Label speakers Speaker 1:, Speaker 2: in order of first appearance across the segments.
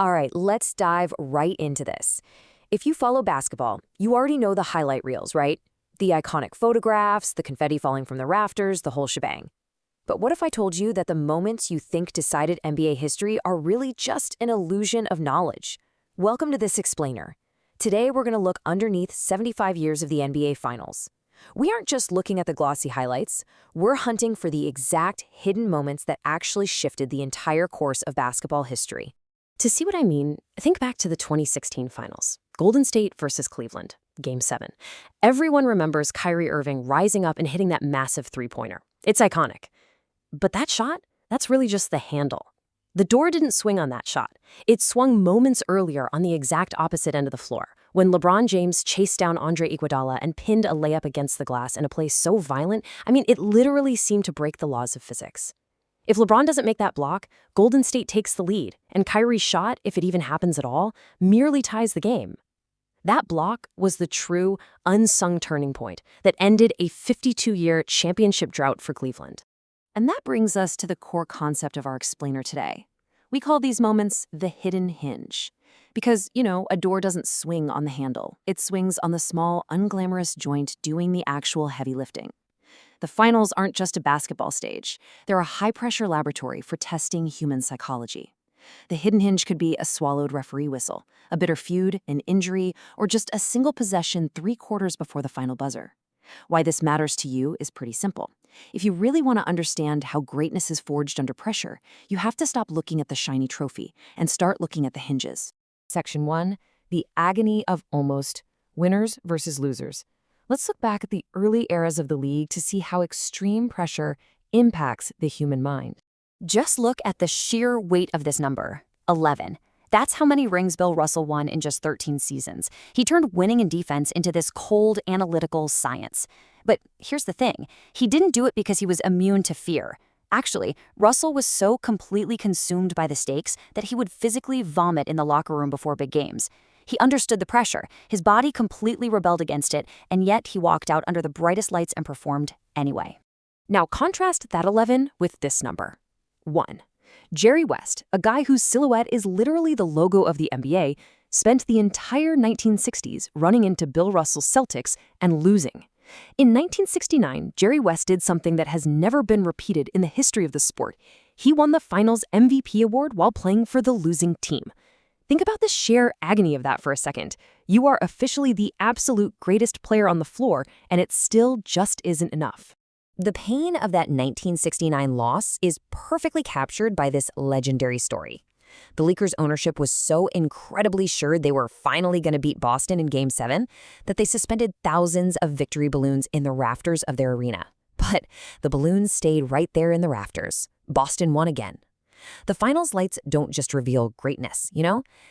Speaker 1: All right, let's dive right into this. If you follow basketball, you already know the highlight reels, right? The iconic photographs, the confetti falling from the rafters, the whole shebang. But what if I told you that the moments you think decided NBA history are really just an illusion of knowledge? Welcome to this explainer. Today, we're going to look underneath 75 years of the NBA Finals. We aren't just looking at the glossy highlights, we're hunting for the exact hidden moments that actually shifted the entire course of basketball history. To see what I mean, think back to the 2016 Finals. Golden State versus Cleveland, Game 7. Everyone remembers Kyrie Irving rising up and hitting that massive three-pointer. It's iconic. But that shot, that's really just the handle. The door didn't swing on that shot. It swung moments earlier on the exact opposite end of the floor, when LeBron James chased down Andre Iguodala and pinned a layup against the glass in a play so violent, it literally seemed to break the laws of physics. If LeBron doesn't make that block, Golden State takes the lead, and Kyrie's shot, if it even happens at all, merely ties the game. That block was the true, unsung turning point that ended a 52-year championship drought for Cleveland. And that brings us to the core concept of our explainer today. We call these moments the hidden hinge. Because, a door doesn't swing on the handle. It swings on the small, unglamorous joint doing the actual heavy lifting. The finals aren't just a basketball stage. They're a high-pressure laboratory for testing human psychology. The hidden hinge could be a swallowed referee whistle, a bitter feud, an injury, or just a single possession 3 quarters before the final buzzer. Why this matters to you is pretty simple. If you really want to understand how greatness is forged under pressure, you have to stop looking at the shiny trophy and start looking at the hinges. Section 1, the agony of almost, winners versus losers. Let's look back at the early eras of the league to see how extreme pressure impacts the human mind. Just look at the sheer weight of this number, 11. That's how many rings Bill Russell won in just 13 seasons. He turned winning in defense into this cold, analytical science. But here's the thing. He didn't do it because he was immune to fear. Actually, Russell was so completely consumed by the stakes that he would physically vomit in the locker room before big games. He understood the pressure. His body completely rebelled against it, and yet he walked out under the brightest lights and performed anyway. Now contrast that 11 with this number, 1. Jerry West, a guy whose silhouette is literally the logo of the NBA, spent the entire 1960s running into Bill Russell's Celtics and losing. In 1969, Jerry West did something that has never been repeated in the history of the sport. He won the Finals MVP award while playing for the losing team. Think about the sheer agony of that for a second. You are officially the absolute greatest player on the floor, and it still just isn't enough. The pain of that 1969 loss is perfectly captured by this legendary story. The Lakers' ownership was so incredibly sure they were finally going to beat Boston in Game 7 that they suspended thousands of victory balloons in the rafters of their arena. But the balloons stayed right there in the rafters. Boston won again. The finals lights don't just reveal greatness,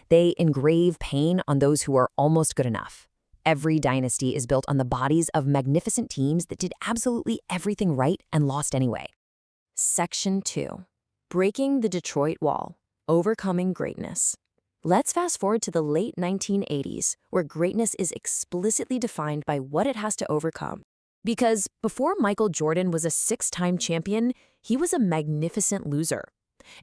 Speaker 1: They engrave pain on those who are almost good enough. Every dynasty is built on the bodies of magnificent teams that did absolutely everything right and lost anyway. Section 2. Breaking the Detroit Wall. Overcoming greatness. Let's fast forward to the late 1980s, where greatness is explicitly defined by what it has to overcome. Because before Michael Jordan was a 6-time champion, he was a magnificent loser.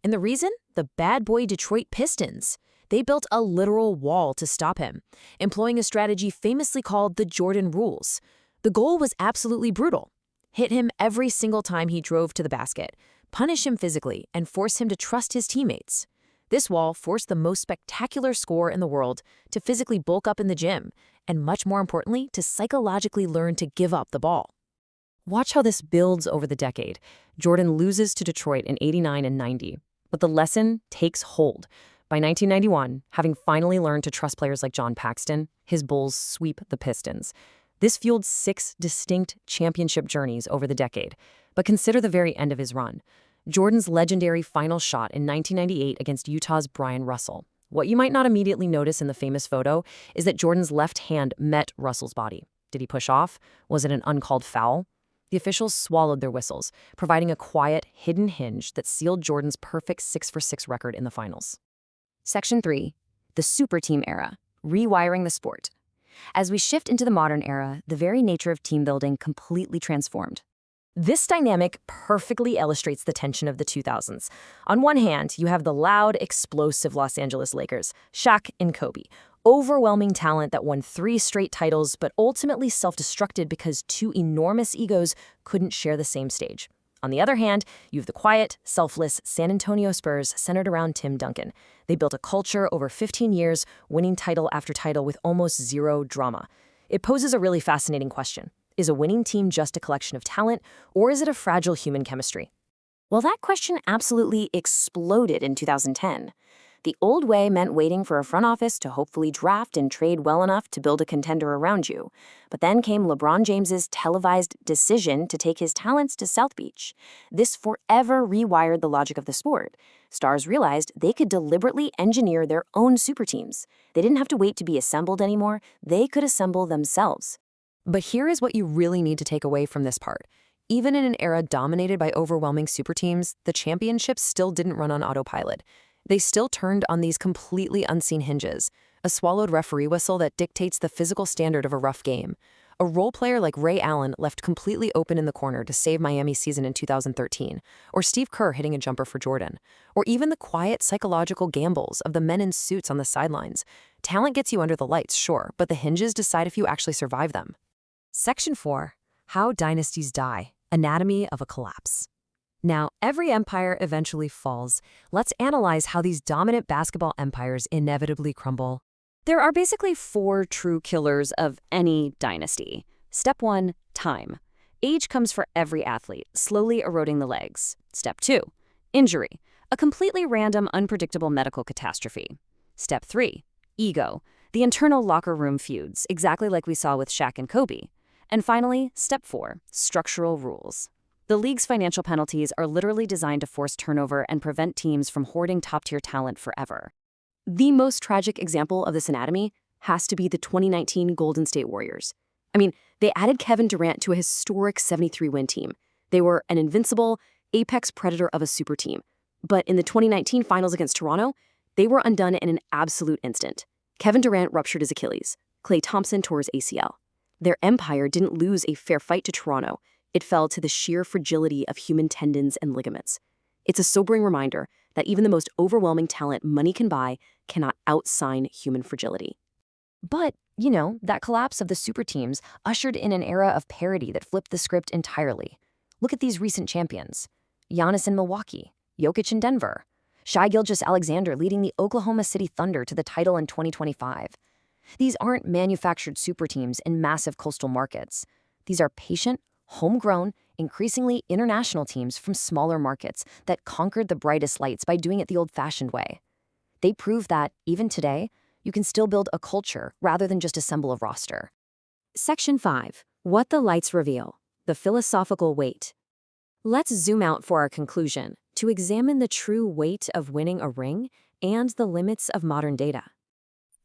Speaker 1: And the reason? The bad boy Detroit Pistons. They built a literal wall to stop him, employing a strategy famously called the Jordan Rules. The goal was absolutely brutal. Hit him every single time he drove to the basket, punish him physically, and force him to trust his teammates. This wall forced the most spectacular scorer in the world to physically bulk up in the gym, and much more importantly, to psychologically learn to give up the ball. Watch how this builds over the decade. Jordan loses to Detroit in 89 and 90, but the lesson takes hold. By 1991, having finally learned to trust players like John Paxson, his Bulls sweep the Pistons. This fueled 6 distinct championship journeys over the decade. But consider the very end of his run. Jordan's legendary final shot in 1998 against Utah's Brian Russell. What you might not immediately notice in the famous photo is that Jordan's left hand met Russell's body. Did he push off? Was it an uncalled foul? The officials swallowed their whistles, providing a quiet, hidden hinge that sealed Jordan's perfect 6-for-6 record in the finals. Section 3. The Super Team Era. Rewiring the sport. As we shift into the modern era, the very nature of team building completely transformed. This dynamic perfectly illustrates the tension of the 2000s. On one hand, you have the loud, explosive Los Angeles Lakers, Shaq and Kobe. Overwhelming talent that won 3 straight titles but ultimately self-destructed because 2 enormous egos couldn't share the same stage. On the other hand, you have the quiet, selfless San Antonio Spurs centered around Tim Duncan. They built a culture over 15 years, winning title after title with almost zero drama. It poses a really fascinating question. Is a winning team just a collection of talent, or is it a fragile human chemistry?
Speaker 2: Well, that question absolutely exploded in 2010. The old way meant waiting for a front office to hopefully draft and trade well enough to build a contender around you. But then came LeBron James's televised decision to take his talents to South Beach. This forever rewired the logic of the sport. Stars realized they could deliberately engineer their own super teams. They didn't have to wait to be assembled anymore. They could assemble themselves.
Speaker 1: But here is what you really need to take away from this part. Even in an era dominated by overwhelming super teams, the championships still didn't run on autopilot. They still turned on these completely unseen hinges, a swallowed referee whistle that dictates the physical standard of a rough game. A role player like Ray Allen left completely open in the corner to save Miami's season in 2013, or Steve Kerr hitting a jumper for Jordan, or even the quiet psychological gambles of the men in suits on the sidelines. Talent gets you under the lights, sure, but the hinges decide if you actually survive them. Section 4. How Dynasties Die. Anatomy of a Collapse. Now, every empire eventually falls. Let's analyze how these dominant basketball empires inevitably crumble.
Speaker 3: There are basically 4 true killers of any dynasty. Step 1, time. Age comes for every athlete, slowly eroding the legs. Step 2, injury. A completely random, unpredictable medical catastrophe. Step 3, ego. The internal locker room feuds, exactly like we saw with Shaq and Kobe. And finally, step 4, structural rules. The league's financial penalties are literally designed to force turnover and prevent teams from hoarding top-tier talent forever.
Speaker 2: The most tragic example of this anatomy has to be the 2019 Golden State Warriors. I mean, they added Kevin Durant to a historic 73-win team. They were an invincible, apex predator of a super team. But in the 2019 finals against Toronto, they were undone in an absolute instant. Kevin Durant ruptured his Achilles. Klay Thompson tore his ACL. Their empire didn't lose a fair fight to Toronto. It fell to the sheer fragility of human tendons and ligaments. It's a sobering reminder that even the most overwhelming talent money can buy cannot outsign human fragility.
Speaker 1: But, that collapse of the super teams ushered in an era of parity that flipped the script entirely. Look at these recent champions. Giannis in Milwaukee, Jokic in Denver, Shai Gilgeous-Alexander leading the Oklahoma City Thunder to the title in 2025. These aren't manufactured super teams in massive coastal markets. These are patient, homegrown, increasingly international teams from smaller markets that conquered the brightest lights by doing it the old-fashioned way. They prove that, even today, you can still build a culture rather than just assemble a roster.
Speaker 2: Section 5. What the Lights Reveal. The Philosophical Weight. Let's zoom out for our conclusion, to examine the true weight of winning a ring and the limits of modern data.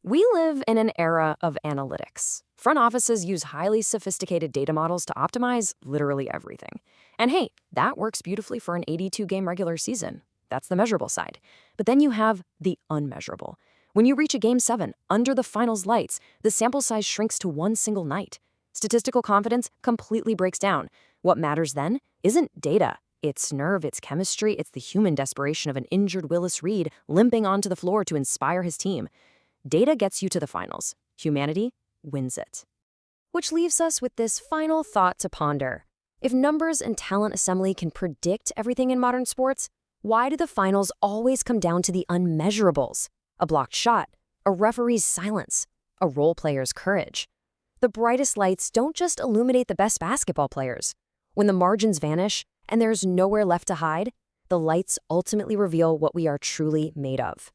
Speaker 1: We live in an era of analytics. Front offices use highly sophisticated data models to optimize literally everything. And hey, that works beautifully for an 82-game regular season. That's the measurable side. But then you have the unmeasurable. When you reach a Game 7, under the finals lights, the sample size shrinks to one single night. Statistical confidence completely breaks down. What matters then isn't data. It's nerve, it's chemistry, it's the human desperation of an injured Willis Reed limping onto the floor to inspire his team. Data gets you to the finals. Humanity wins it. Which leaves us with this final thought to ponder. If numbers and talent assembly can predict everything in modern sports, why do the finals always come down to the unmeasurables? A blocked shot, a referee's silence, a role player's courage. The brightest lights don't just illuminate the best basketball players. When the margins vanish and there's nowhere left to hide, the lights ultimately reveal what we are truly made of.